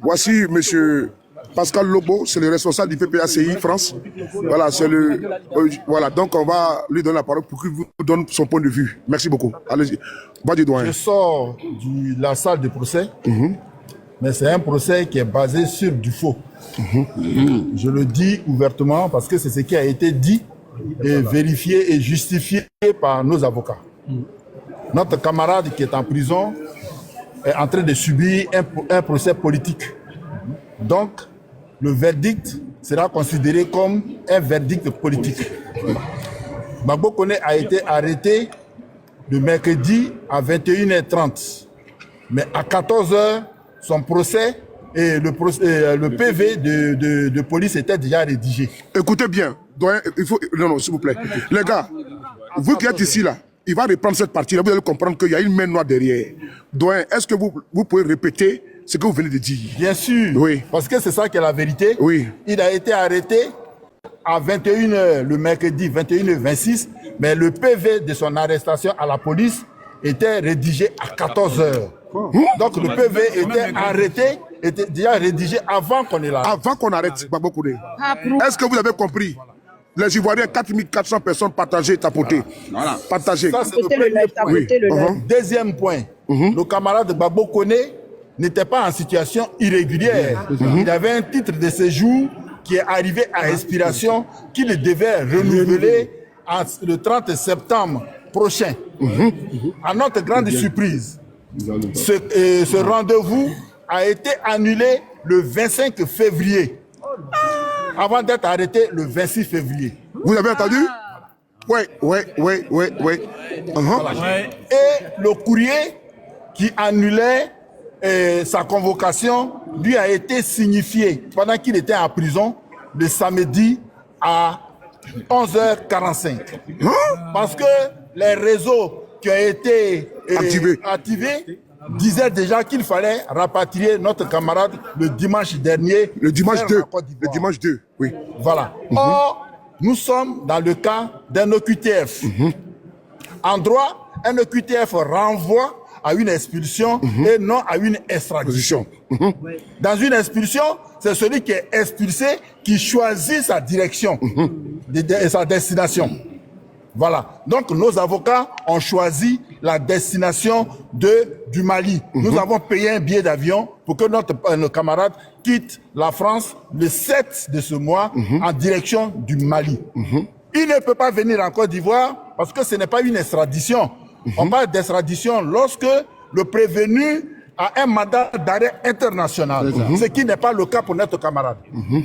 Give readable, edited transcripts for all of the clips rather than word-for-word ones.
Voici monsieur Pascal Lobo, c'est le responsable du PPACI France. Voilà, c'est le. Voilà, donc on va lui donner la parole pour qu'il vous donne son point de vue. Merci beaucoup. Allez-y. Je sors de la salle de procès, mais c'est un procès qui est basé sur du faux. Je le dis ouvertement parce que c'est ce qui a été dit et vérifié et justifié par nos avocats. Notre camarade qui est en prison est en train de subir un procès politique. Donc, le verdict sera considéré comme un verdict politique. Gbagbo Koné a été arrêté le mercredi à 21h30. Mais à 14h, son procès et le PV de police était déjà rédigé. Écoutez bien, doyen, il faut... Non, s'il vous plaît. Les gars, vous qui êtes ici, là, il va reprendre cette partie-là, vous allez comprendre qu'il y a une main noire derrière. Doyen, est-ce que vous pouvez répéter ce que vous venez de dire? Bien sûr, oui. Parce que c'est ça qui est la vérité. Oui. Il a été arrêté à 21h le mercredi, 21h26, mais le PV de son arrestation à la police était rédigé à 14h. Donc le PV était déjà rédigé avant qu'on ait l'arrêt. Avant qu'on arrête Gbagbo Koné. Est-ce que vous avez compris? Les Ivoiriens, 4400 personnes partagées, tapotées. Voilà. Partagées. Ça, c'est le premier point. Oui. Deuxième point, le camarade Gbagbo Koné n'était pas en situation irrégulière. Il avait un titre de séjour qui est arrivé à expiration, qu'il devait renouveler le 30 septembre prochain. À notre grande surprise, ce rendez-vous a été annulé le 25 février, avant d'être arrêté le 26 février. Vous avez entendu? Oui. Et le courrier qui annulait sa convocation lui a été signifié pendant qu'il était en prison le samedi à 11h45. Parce que les réseaux qui ont été activés disaient déjà qu'il fallait rapatrier notre camarade le dimanche dernier. Le dimanche 2. Le dimanche 2, oui. Voilà. Or, nous sommes dans le cas d'un OQTF. En droit, un OQTF renvoie à une expulsion et non à une extradition. Dans une expulsion, c'est celui qui est expulsé qui choisit sa direction et sa destination. Voilà. Donc, nos avocats ont choisi la destination du Mali. Nous avons payé un billet d'avion pour que notre camarade quitte la France le 7 de ce mois en direction du Mali. Il ne peut pas venir en Côte d'Ivoire parce que ce n'est pas une extradition. On parle d'extradition lorsque le prévenu a un mandat d'arrêt international, ce qui n'est pas le cas pour notre camarade.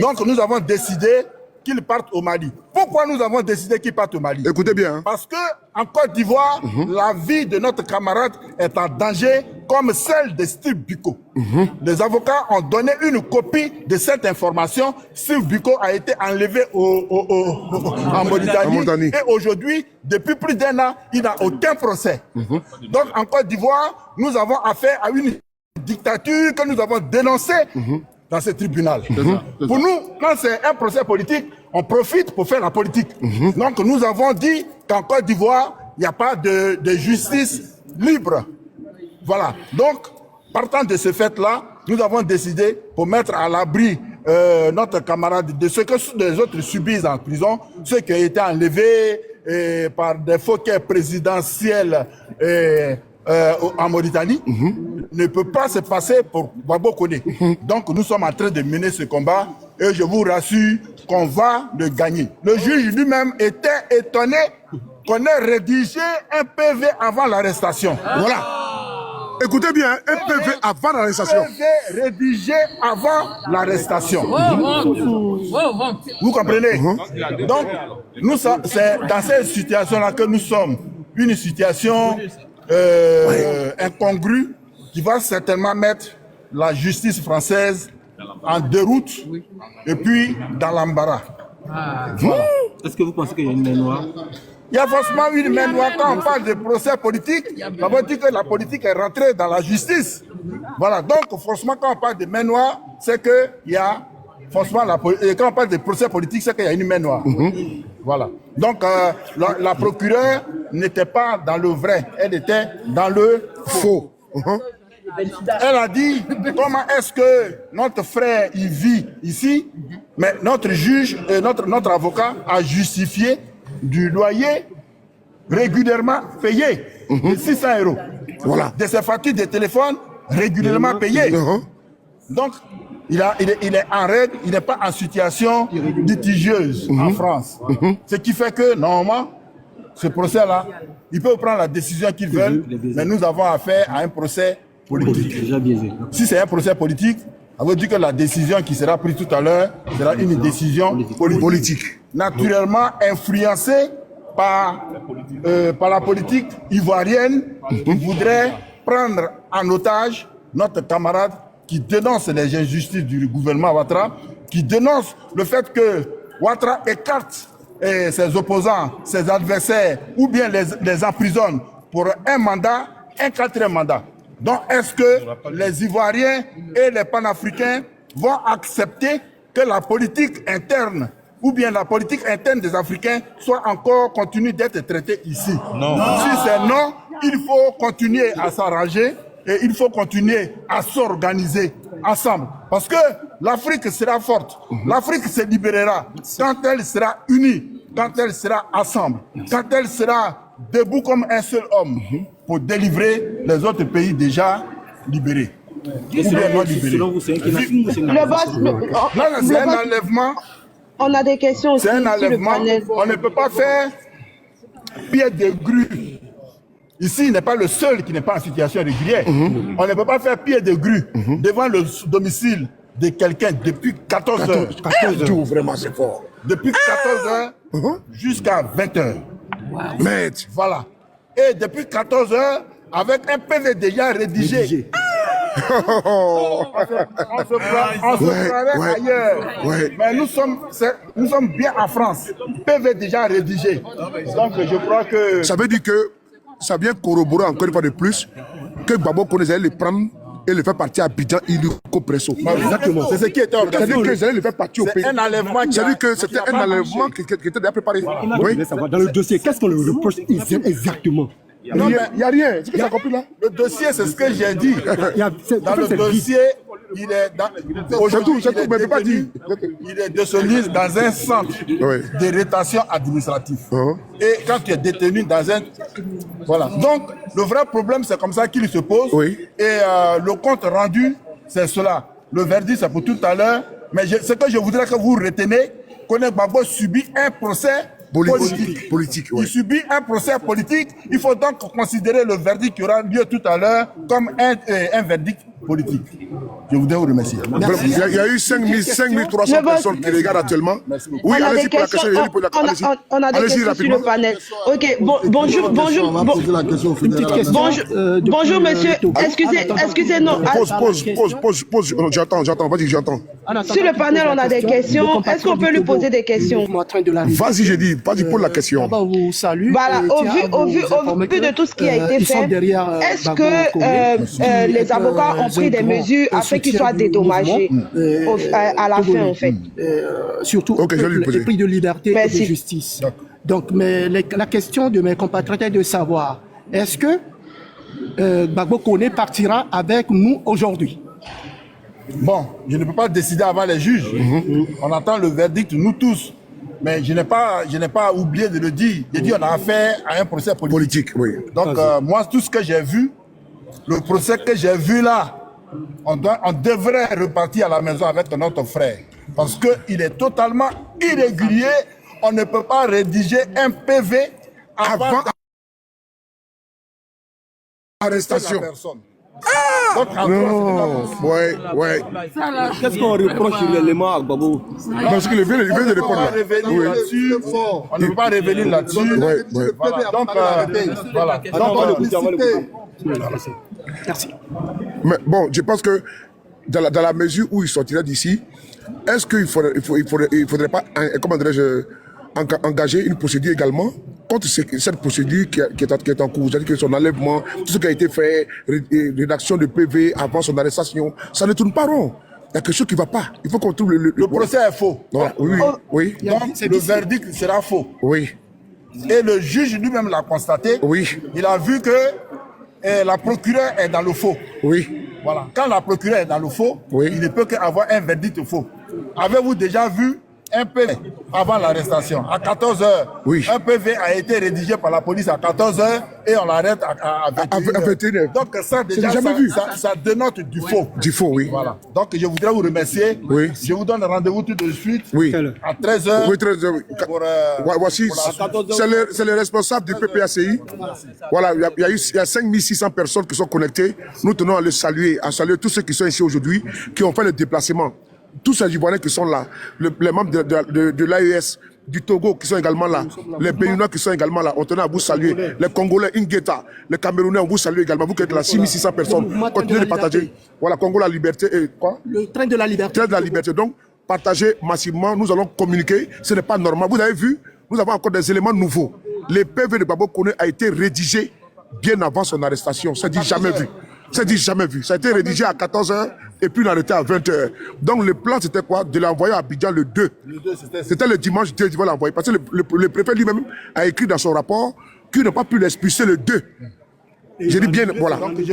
Donc nous avons décidé qu'il parte au Mali. Pourquoi nous avons décidé qu'il parte au Mali? Écoutez bien. Parce que en Côte d'Ivoire, la vie de notre camarade est en danger comme celle de Steve Biko. Les avocats ont donné une copie de cette information. Steve Biko a été enlevé en Mauritanie. Et aujourd'hui, depuis plus d'1 an, il n'a aucun procès. Donc en Côte d'Ivoire, nous avons affaire à une dictature que nous avons dénoncée dans ce tribunal. Pour nous, quand c'est un procès politique, on profite pour faire la politique. Donc nous avons dit qu'en Côte d'Ivoire, il n'y a pas de justice libre. Voilà. Donc, partant de ce fait-là, nous avons décidé pour mettre à l'abri notre camarade de ce que les autres subissent en prison, ceux qui ont été enlevés par des foquets présidentiels en Mauritanie, ne peut pas se passer pour Gbagbo Koné. Donc nous sommes en train de mener ce combat et je vous rassure qu'on va le gagner. Le juge lui-même était étonné qu'on ait rédigé un PV avant l'arrestation. Voilà. Écoutez bien, un PV avant l'arrestation. Un PV rédigé avant l'arrestation. Vous comprenez? Donc, c'est dans cette situation-là que nous sommes. Une situation incongrue qui va certainement mettre la justice française en déroute et puis dans l'embarras. Voilà. Est-ce que vous pensez qu'il y a une main noire? Il y a forcément une main noire. Quand on parle de procès politique, ça veut dire que la politique est rentrée dans la justice. Voilà, donc forcément quand on parle de main noire, c'est qu'il y a forcément quand on parle de procès politique, c'est qu'il y a une main noire. Voilà. Donc la procureure n'était pas dans le vrai, elle était dans le faux. Elle a dit comment est-ce que notre frère il vit ici, mais notre juge, notre avocat a justifié du loyer régulièrement payé de 600 €. Voilà. De ses factures de téléphone régulièrement payées. Donc, il est en règle, il n'est pas en situation litigieuse en France. Ce qui fait que, normalement, ce procès-là, ils peuvent prendre la décision qu'ils veulent, mais nous avons affaire à un procès politique. Déjà biaisé. Si c'est un procès politique, ça veut dire que la décision qui sera prise tout à l'heure sera une décision politique. Naturellement influencée par la politique ivoirienne qui voudrait prendre en otage notre camarade qui dénonce les injustices du gouvernement Ouattara, qui dénonce le fait que Ouattara écarte ses opposants, ses adversaires, ou bien les emprisonne pour un mandat, un 4e mandat. Donc, est-ce que les Ivoiriens et les Panafricains vont accepter que la politique interne ou bien la politique interne des Africains soit encore continue d'être traitée ici? Non. Si c'est non, il faut continuer à s'arranger et il faut continuer à s'organiser ensemble. Parce que l'Afrique sera forte, l'Afrique se libérera quand elle sera unie, quand elle sera ensemble, quand elle sera debout comme un seul homme pour délivrer les autres pays déjà libérés. Et selon vous, c'est un kidnapping ou c'est une Non, c'est un enlèvement. On a des questions aussi. C'est un sur le enlèvement. panel. On ne peut pas faire pied de grue. Ici, il n'est pas le seul qui n'est pas en situation régulière. On ne peut pas faire pied de grue devant le domicile de quelqu'un depuis 14 heures. 14 jours, vraiment, c'est fort. Depuis 14 heures jusqu'à 20 heures. Maître. Voilà. Et depuis 14 heures, avec un PV déjà rédigé. On se croirait ailleurs. Mais nous sommes bien en France. PV déjà rédigé. Donc je crois que... Ça veut dire que ça vient corroborer encore une fois de plus que Gbagbo connaissait les prendre et le faire partir à Abidjan, Illico Presso. Exactement, c'est ce qui était organisé. C'est-à-dire qu'ils allaient le faire partir au pays. C'est un enlèvement. C'est-à-dire que c'était un enlèvement qui était déjà préparé. Oui. Dans le dossier, qu'est-ce qu'on le reproche exactement? Non, mais il n'y a rien. C'est ce que tu as compris là? le dossier, c'est ce que j'ai dit. Dans le dossier, il est aujourd'hui, il est détenu dans un centre de rétention administrative. Et quand tu es détenu dans un... Voilà. Donc, le vrai problème, c'est comme ça qu'il se pose. Et le compte rendu, c'est cela. Le verdict, c'est pour tout à l'heure. Mais ce que je voudrais que vous retenez, Kone Gbagbo subit un procès politique. Il subit un procès politique. Il faut donc considérer le verdict qui aura lieu tout à l'heure comme un verdict politique. Je voudrais vous remercier. Il y a eu 5300 personnes qui regardent actuellement. Oui, allez-y pour la question. On a des questions sur le panel. Ok, bonjour, monsieur. Excusez-nous. Pose. J'attends. Vas-y, j'attends. Sur le panel, on a des questions. Est-ce qu'on peut lui poser des questions? Vas-y, j'ai dit. Vas-y, pose la question. Voilà, au vu de tout ce qui a été fait, est-ce que les avocats ont pris des mesures afin qu'ils soient dédommagés à la fin, en fait? Surtout les prix de liberté et de justice. Donc, mais la question de mes compatriotes est de savoir, est-ce que Gbagbo Kone partira avec nous aujourd'hui? Bon, je ne peux pas décider avant les juges. On attend le verdict, nous tous. Mais je n'ai pas oublié de le dire. J'ai dit on a affaire à un procès politique. Donc, moi, tout ce que j'ai vu, le procès que j'ai vu là, on devrait repartir à la maison avec notre frère. Parce qu'il est totalement irrégulier. On ne peut pas rédiger un PV avant arrestation. Donc, non, Qu'est-ce qu'on reproche sur l'élément à Gbagbo? Parce qu'il vient de répondre là. On ne peut pas revenir là-dessus. Voilà. Donc, voilà. Merci. Mais bon, je pense que dans la mesure où il sortira d'ici, est-ce qu'il ne faudrait pas, comment dirais-je, engager une procédure également contre cette procédure qui est en cours, c'est-à-dire que son enlèvement, tout ce qui a été fait, rédaction de PV avant son arrestation, ça ne tourne pas rond. Il y a quelque chose qui ne va pas. Il faut qu'on trouve le procès est faux. Voilà. Oui. Donc, le verdict sera faux. Oui. Et le juge lui-même l'a constaté. Oui. Il a vu que la procureure est dans le faux. Oui. Voilà. Quand la procureure est dans le faux, il ne peut qu'avoir un verdict faux. Avez-vous déjà vu un PV avant l'arrestation, à 14 h, un PV a été rédigé par la police à 14 h et on l'arrête à 21 h. Donc ça déjà, ça dénote du faux. Du faux, oui. Voilà. Donc je voudrais vous remercier. Oui. Je vous donne rendez-vous tout de suite à 13 h. Oui, 13 h. Voici, c'est les responsables du PPACI. Voilà, il y a 5600 personnes qui sont connectées. Nous tenons à saluer tous ceux qui sont ici aujourd'hui, qui ont fait le déplacement. Tous ces Ivoiriens qui sont là, les membres de l'AES, du Togo qui sont également là, les Béninois qui sont également là, on tenait à vous saluer, les Congolais, Ingeta, les Camerounais, on vous salue également, vous qui êtes là, 6600 personnes, continuez de partager. Voilà, Congo la liberté et quoi? Le train de la liberté. Train de la liberté, donc partagez massivement, nous allons communiquer, ce n'est pas normal. Vous avez vu, nous avons encore des éléments nouveaux. Le PV de Gbagbo Koné a été rédigé bien avant son arrestation, ça dit jamais vu. Ça dit jamais vu. Ça a été rédigé à 14 h et puis arrêté à 20 h. Donc le plan c'était quoi? De l'envoyer à Abidjan le 2. C'était le dimanche 2, il va l'envoyer. Parce que le préfet lui-même a écrit dans son rapport qu'il n'a pas pu l'expulser le 2. J'ai dit bien, voilà.